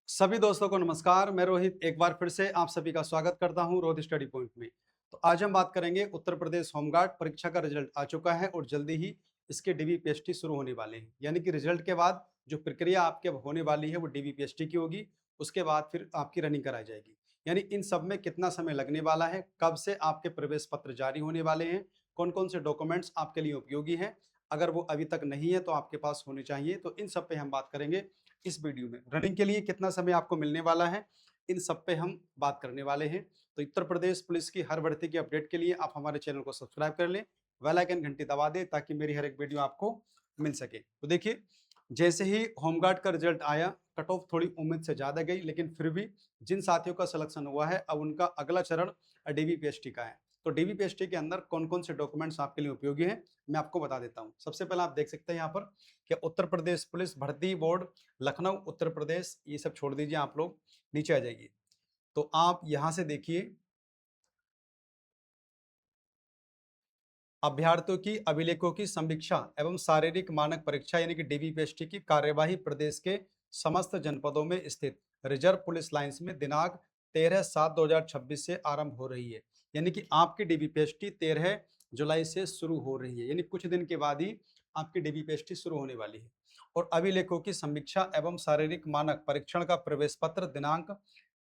सभी दोस्तों को नमस्कार। मैं रोहित एक बार फिर से आप सभी का स्वागत करता हूं रोहित स्टडी पॉइंट में। तो आज हम बात करेंगे उत्तर प्रदेश होमगार्ड परीक्षा का रिजल्ट आ चुका है और जल्दी ही इसके डीबीपीएसटी शुरू होने वाले हैं। यानी कि रिजल्ट के बाद जो प्रक्रिया आपके अब होने वाली है वो डीबीपीएसटी की होगी। उसके बाद फिर आपकी रनिंग कराई जाएगी। यानी इन सब में कितना समय लगने वाला है, कब से आपके प्रवेश पत्र जारी होने वाले हैं, कौन कौन से डॉक्यूमेंट्स आपके लिए उपयोगी हैं, अगर वो अभी तक नहीं है तो आपके पास होने चाहिए। तो इन सब पे हम बात करेंगे इस वीडियो में। रनिंग के लिए कितना समय आपको मिलने वाला है, इन सब पे हम बात करने वाले हैं। तो उत्तर प्रदेश पुलिस की हर भर्ती की अपडेट के लिए आप हमारे चैनल को सब्सक्राइब कर लें, बेल आइकन घंटी दबा दें ताकि मेरी हर एक वीडियो आपको मिल सके। तो देखिए, जैसे ही होमगार्ड का रिजल्ट आया, कट ऑफ थोड़ी उम्मीद से ज़्यादा गई, लेकिन फिर भी जिन साथियों का सिलेक्शन हुआ है अब उनका अगला चरण डीबीपीएसटी का है। तो डीबीपीएसटी के अंदर कौन कौन से डॉक्यूमेंट्स आपके लिए उपयोगी हैं, मैं आपको बता देता हूँ। सबसे पहले आप देख सकते हैं यहाँ पर कि उत्तर प्रदेश पुलिस भर्ती बोर्ड लखनऊ उत्तर प्रदेश, ये सब छोड़ दीजिए, आप लोग नीचे आ जाइए। तो आप यहां से देखिए, अभ्यर्थियों की अभिलेखों की समीक्षा एवं शारीरिक मानक परीक्षा यानी कि डीबीपीएसटी की कार्यवाही प्रदेश के समस्त जनपदों में स्थित रिजर्व पुलिस लाइंस में दिनांक 13/7/2026 से आरंभ हो रही है। यानी कि आपकी डीबीपीएसटी 13 जुलाई से शुरू हो रही है, यानी कुछ दिन के बाद ही आपकी डीबीपीएसटी शुरू होने वाली है। और अभिलेखों की समीक्षा एवं शारीरिक मानक परीक्षण का प्रवेश पत्र दिनांक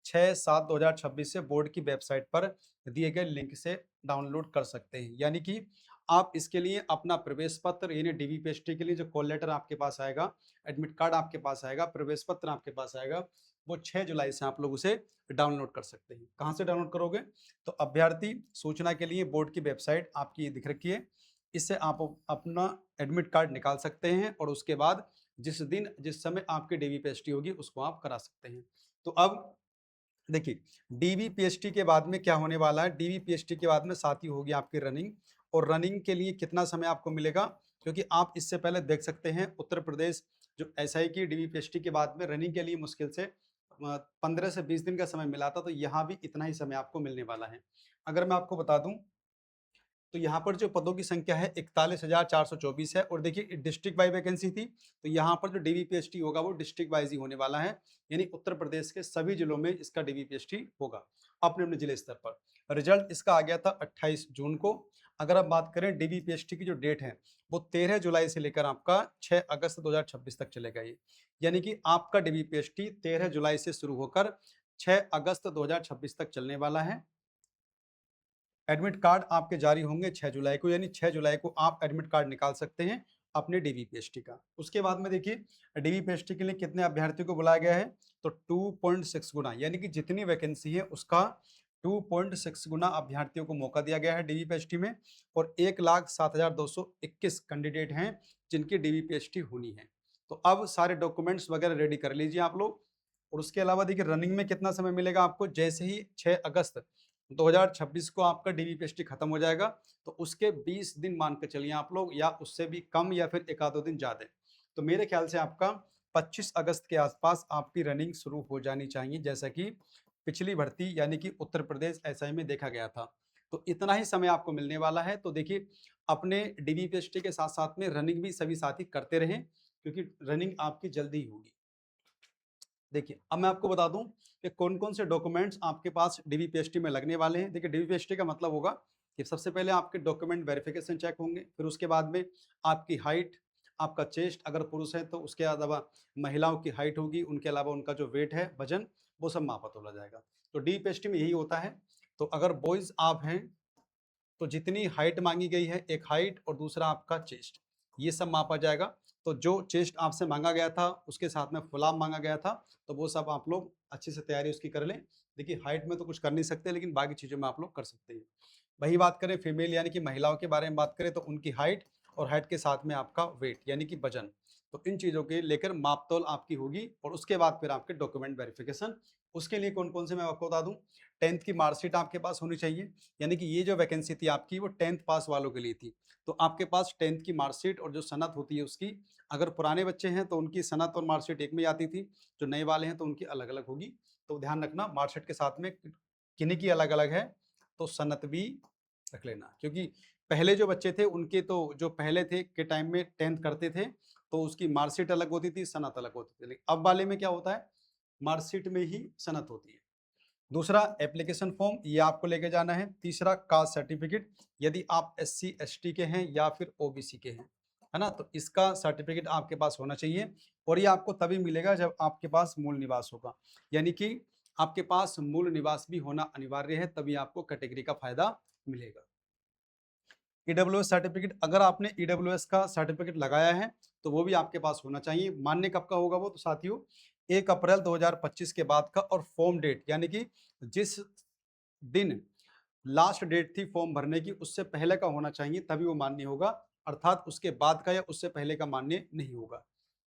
6/7/2026 से बोर्ड की वेबसाइट पर दिए गए लिंक से डाउनलोड कर सकते हैं। यानी कि आप इसके लिए अपना प्रवेश पत्र यानी डीबीपीएसटी के लिए जो कॉल लेटर आपके पास आएगा, एडमिट कार्ड आपके पास आएगा, प्रवेश पत्र आपके पास आएगा, वो 6 जुलाई से आप लोग उसे डाउनलोड कर सकते हैं। कहाँ से डाउनलोड करोगे? तो अभ्यर्थी सूचना के लिए बोर्ड की वेबसाइट आपकी ये दिख रखी है। इससे आप अपना एडमिट कार्ड निकाल सकते हैं और उसके बाद जिस दिन जिस समय आपकी डीबीपीएसटी होगी उसको आप करा सकते हैं। तो अब देखिए, डीबीपीएसटी के बाद में क्या होने वाला है, डीबीपीएसटी के बाद में साथ ही होगी आपकी रनिंग। और रनिंग के लिए कितना समय आपको मिलेगा, क्योंकि आप इससे पहले देख सकते हैं उत्तर प्रदेश जो एसआई की डीबीपीएसटी के बाद में रनिंग के लिए मुश्किल से 15 से 20 दिन का समय मिला था, तो यहाँ भी इतना ही समय आपको मिलने वाला है। अगर मैं आपको बता दूं तो यहाँ पर जो पदों की संख्या है 41,424 है। और देखिए, डिस्ट्रिक्ट वाइज वैकेंसी थी, तो यहाँ पर जो डीबीपीएसटी होगा वो डिस्ट्रिक्ट वाइज ही होने वाला है। यानी उत्तर प्रदेश के सभी जिलों में इसका डीबीपीएसटी होगा अपने अपने जिले स्तर पर। रिजल्ट इसका आ गया था 28 जून को। अगर आप बात करें डीबीपीएसटी की जो डेट है वो 13 जुलाई से लेकर आपका 6 अगस्त 2026 तक चलेगा ये। यानी कि आपका डीबीपीएसटी 13 जुलाई से शुरू होकर 6 अगस्त 2026 तक चलने वाला है। एडमिट कार्ड आपके जारी होंगे 6 जुलाई को, यानी 6 जुलाई को आप एडमिट कार्ड निकाल सकते हैं अपने डीबीपीएसटी का। उसके बाद में देखिए, डीबीपीएसटी के लिए कितने अभ्यर्थियों को बुलाया गया है, तो 2.6 गुना, यानी कि जितनी वैकेंसी है उसका 2.6 गुना अभ्यर्थियों को मौका दिया गया है डीबीपीएसटी में। और 1,07,221 कैंडिडेट हैं जिनकी डीबीपीएसटी होनी है। तो अब सारे डॉक्यूमेंट्स वगैरह रेडी कर लीजिए आप लोग। और उसके अलावा देखिए, रनिंग में कितना समय मिलेगा आपको, जैसे ही 6 अगस्त 2026 को आपका डीबीपीएसटी खत्म हो जाएगा, तो उसके 20 दिन मान के चलिए आप लोग, या उससे भी कम या फिर एक आध दो दिन ज़्यादा। तो मेरे ख्याल से आपका 25 अगस्त के आसपास आपकी रनिंग शुरू हो जानी चाहिए, जैसा कि पिछली भर्ती यानी कि उत्तर प्रदेश एसआई में देखा गया था। तो इतना ही समय आपको मिलने वाला है। तो देखिए, अपने डीबीपीएसटी के साथ साथ में रनिंग भी सभी साथी करते रहें, क्योंकि रनिंग आपकी जल्दी ही होगी। देखिए, अब मैं आपको बता दूं कि कौन-कौन से डॉक्यूमेंट्स आपके पास डीबीपीएसटी में लगने वाले हैं। देखिए, डीबीपीएसटी का मतलब होगा कि सबसे पहले आपके डॉक्यूमेंट वेरिफिकेशन चेक होंगे, फिर उसके बाद में आपकी हाइट, आपका चेस्ट अगर पुरुष है तो उसके अलावा महिलाओं की हाइट होगी, उनके अलावा उनका जो वेट है, वजन, वो सब मापा तोला जाएगा। तो डीबीपीएसटी में यही होता है। तो अगर बॉयज़ आप हैं तो जितनी हाइट मांगी गई है, एक हाइट और दूसरा आपका चेस्ट, ये सब मापा जाएगा। तो जो चेस्ट आपसे मांगा गया था उसके साथ में फुल आर्म मांगा गया था, तो वो सब आप लोग अच्छे से तैयारी उसकी कर लें। देखिए, हाइट में तो कुछ कर नहीं सकते, लेकिन बाकी चीज़ों में आप लोग कर सकते हैं। वही बात करें फीमेल यानी कि महिलाओं के बारे में बात करें, तो उनकी हाइट और हाइट के साथ में आपका वेट यानी कि वजन, तो इन चीज़ों के लेकर माप तोल आपकी होगी। और उसके बाद फिर आपके डॉक्यूमेंट वेरिफिकेशन। उसके लिए कौन कौन से मैं आपको बता दूं, 10th की मार्कशीट आपके पास होनी चाहिए। यानी कि ये जो वैकेंसी थी आपकी वो 10th पास वालों के लिए थी। तो आपके पास 10th की मार्कशीट और जो सनद होती है उसकी, अगर पुराने बच्चे हैं तो उनकी सनद और मार्कशीट एक में ही आती थी, जो नए वाले हैं तो उनकी अलग अलग होगी। तो ध्यान रखना, मार्कशीट के साथ में किन्हीं की अलग अलग है तो सनद भी रख लेना। क्योंकि पहले जो बच्चे थे उनके तो जो पहले थे के टाइम में 10th करते थे, तो उसकी मार्कशीट अलग होती थी, सनद अलग होती थी। लेकिन अब वाले में क्या होता है, मार्कशीट में ही सनद होती है। दूसरा एप्लीकेशन फॉर्म, ये आपको लेके जाना है। तीसरा कास्ट सर्टिफिकेट, यदि आप SC ST के हैं या फिर OBC के हैं, है ना, तो इसका सर्टिफिकेट आपके पास होना चाहिए। और ये आपको तभी मिलेगा जब आपके पास मूल निवास होगा, यानी कि आपके पास मूल निवास भी होना अनिवार्य है, तभी आपको कैटेगरी का फायदा मिलेगा। EWS सर्टिफिकेट, अगर आपने EWS का सर्टिफिकेट लगाया है तो वो भी आपके पास होना चाहिए। मान्य कब का होगा वो, तो साथियों 1 अप्रैल 2025 के बाद का, और फॉर्म डेट यानी कि जिस दिन लास्ट डेट थी फॉर्म भरने की उससे पहले का होना चाहिए, तभी वो मान्य होगा, अर्थात उसके बाद का या उससे पहले का मान्य नहीं होगा।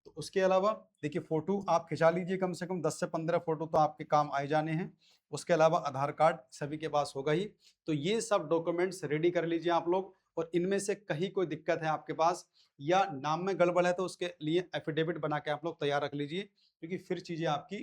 तो उसके अलावा देखिए, फोटो आप खिंचा लीजिए, कम से कम 10 से 15 फोटो तो आपके काम आए जाने हैं। उसके अलावा आधार कार्ड सभी के पास होगा ही। तो ये सब डॉक्यूमेंट्स रेडी कर लीजिए आप लोग, और इनमें से कहीं कोई दिक्कत है आपके पास या नाम में गड़बड़ है तो उसके लिए एफिडेविट बना के आप लोग तैयार रख लीजिए, क्योंकि फिर चीजें आपकी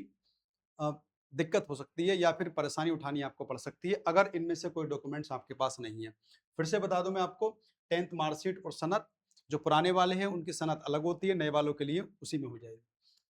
अ, दिक्कत हो सकती है या फिर परेशानी उठानी आपको पड़ सकती है अगर इनमें से कोई डॉक्यूमेंट्स आपके पास नहीं है। फिर से बता दूं मैं आपको, 10th मार्कशीट और सनद, जो पुराने वाले हैं उनकी सनद अलग होती है, नए वालों के लिए उसी में हो जाएगी।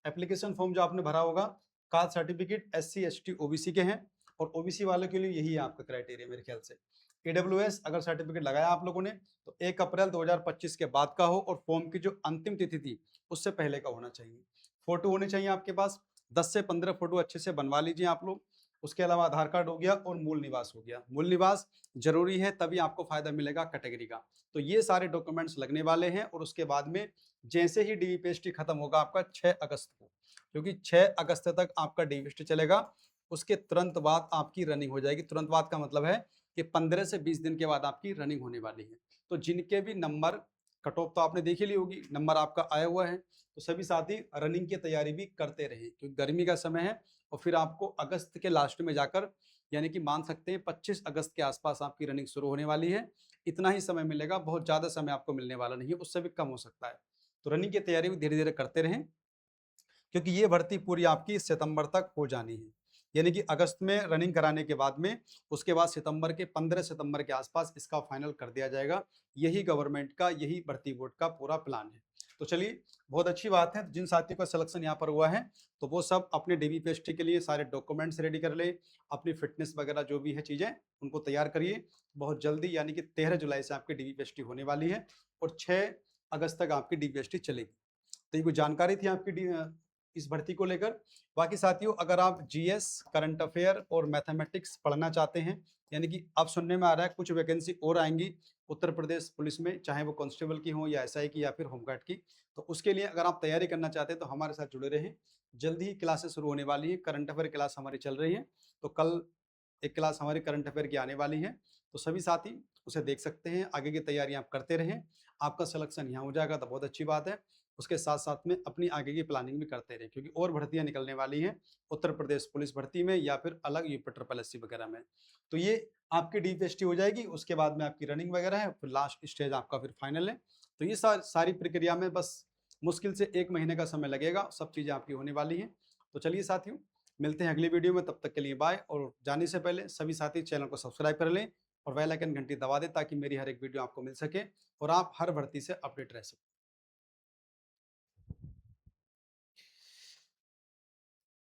एप्लीकेशन फॉर्म जो आपने भरा होगा, caste certificate SC ST OBC के हैं, और OBC वालों के लिए यही है आपका क्राइटेरिया मेरे ख्याल से। EWS अगर सर्टिफिकेट लगाया आप लोगों ने तो 1 अप्रैल 2025 के बाद का हो, और फॉर्म की जो अंतिम तिथि थी उससे पहले का होना चाहिए। फोटो होने चाहिए आपके पास, 10 से 15 फोटो अच्छे से बनवा लीजिए आप लोग। उसके अलावा आधार कार्ड हो गया और मूल निवास हो गया। मूल निवास जरूरी है, तभी आपको फायदा मिलेगा कैटेगरी का। तो ये सारे डॉक्यूमेंट्स लगने वाले हैं, और उसके बाद में जैसे ही DVPST खत्म होगा आपका 6 अगस्त को, क्योंकि 6 अगस्त तक आपका DVPST चलेगा, उसके तुरंत बाद आपकी रनिंग हो जाएगी। तुरंत बाद का मतलब है कि 15 से 20 दिन के बाद आपकी रनिंग होने वाली है। तो जिनके भी नंबर, कट ऑफ तो आपने देख ही ली होगी, नंबर आपका आया हुआ है, तो सभी साथी रनिंग की तैयारी भी करते रहे, क्योंकि गर्मी का समय है। और फिर आपको अगस्त के लास्ट में जाकर, यानी कि मान सकते हैं 25 अगस्त के आसपास आपकी रनिंग शुरू होने वाली है। इतना ही समय मिलेगा, बहुत ज़्यादा समय आपको मिलने वाला नहीं है, उससे भी कम हो सकता है। तो रनिंग की तैयारी भी धीरे धीरे करते रहें, क्योंकि ये भर्ती पूरी आपकी सितंबर तक हो जानी है। यानी कि अगस्त में रनिंग कराने के बाद में उसके बाद सितंबर के 15 सितंबर के आसपास इसका फाइनल कर दिया जाएगा। यही गवर्नमेंट का, यही भर्ती बोर्ड का पूरा प्लान है। तो चलिए, बहुत अच्छी बात है। जिन साथियों का सिलेक्शन यहाँ पर हुआ है तो वो सब अपने DVPST के लिए सारे डॉक्यूमेंट्स रेडी कर ले, अपनी फिटनेस वगैरह जो भी है चीज़ें उनको तैयार करिए। बहुत जल्दी यानी कि 13 जुलाई से आपकी DVPST होने वाली है, और 6 अगस्त तक आपकी DVPST चलेगी। तो ये कुछ जानकारी थी आपकी इस भर्ती को लेकर। बाकी साथियों, अगर आप GS, करंट अफेयर और मैथमेटिक्स पढ़ना चाहते हैं, यानी कि अब सुनने में आ रहा है कुछ वैकेंसी और आएंगी उत्तर प्रदेश पुलिस में, चाहे वो कांस्टेबल की हो या SI की या फिर होमगार्ड की, तो उसके लिए अगर आप तैयारी करना चाहते हैं तो हमारे साथ जुड़े रहें। जल्दी ही क्लासेस शुरू होने वाली है, करंट अफेयर क्लास हमारी चल रही है। तो कल एक क्लास हमारी करंट अफेयर की आने वाली है, तो सभी साथी उसे देख सकते हैं। आगे की तैयारी आप करते रहें, आपका सिलेक्शन यहाँ हो जाएगा तो बहुत अच्छी बात है। उसके साथ साथ में अपनी आगे की प्लानिंग भी करते रहें, क्योंकि और भर्तियां निकलने वाली हैं उत्तर प्रदेश पुलिस भर्ती में या फिर अलग UP ट्रिपल SC वगैरह में। तो ये आपकी DPST हो जाएगी, उसके बाद में आपकी रनिंग वगैरह है, फिर लास्ट स्टेज आपका फिर फाइनल है। तो ये सारी प्रक्रिया में बस मुश्किल से 1 महीने का समय लगेगा, सब चीज़ें आपकी होने वाली हैं। तो चलिए साथियों, मिलते हैं अगली वीडियो में, तब तक के लिए बाय। और जाने से पहले सभी साथी चैनल को सब्सक्राइब कर लें और बेल आइकन घंटी दबा दें, ताकि मेरी हर एक वीडियो आपको मिल सके और आप हर भर्ती से अपडेट रह सकें।